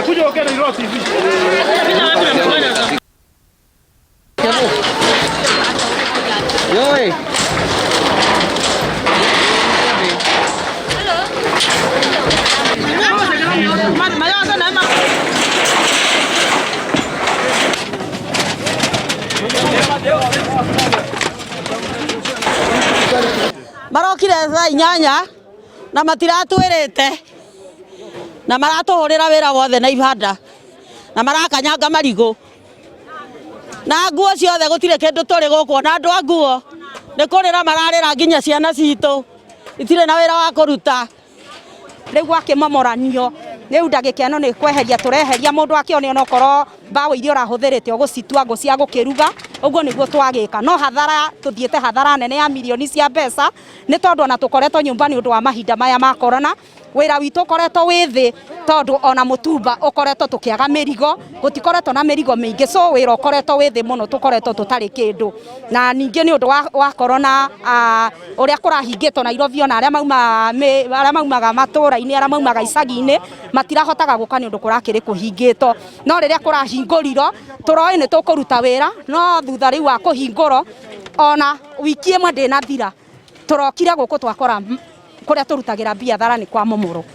Kuja ukenda ilo TV. Yoi. Marokire thaa 8 na matiratwirite na maratuhurira wira wothe na ibanda na marakanyanga marigo na nguo ciothe gutire kindu turi guku na andu a nguo ni kurira mararira nginya ciana citu itire na wira wa kuruta riu akimomoranio riu ndagikeno ni kweheria tureheria mundu akione onokoro mbawe iria urahuthirite ugucitua ngo cia gukiruga uguo niguo twagika no hathara tuthiete hathara nene ya milioni cia mbeca ni tondu ona tukoretwo nyumba ni undu wa mahinda maya ma corona wira witu ukoretwo withi tondu ona mutumba ukoretwo tukiaga mirigo gutikoretwo na mirigo mingi so wira ukoretwo withi muno tukoretwo tutari kindu na ningi ni undu wa corona uria kurahingitwo Nairobi ona aria maumaga matura-ini aria maumaga icagi-ini matirahotaga guka ni undu kurakiri kuhingitwo no riria kurahinguriro turoi ni tukuruta wira no thutha riu wa kuhinguro ona wiki imwe ndinathira turokire guku twakora kuria turutagira biathara ni kwa momoro.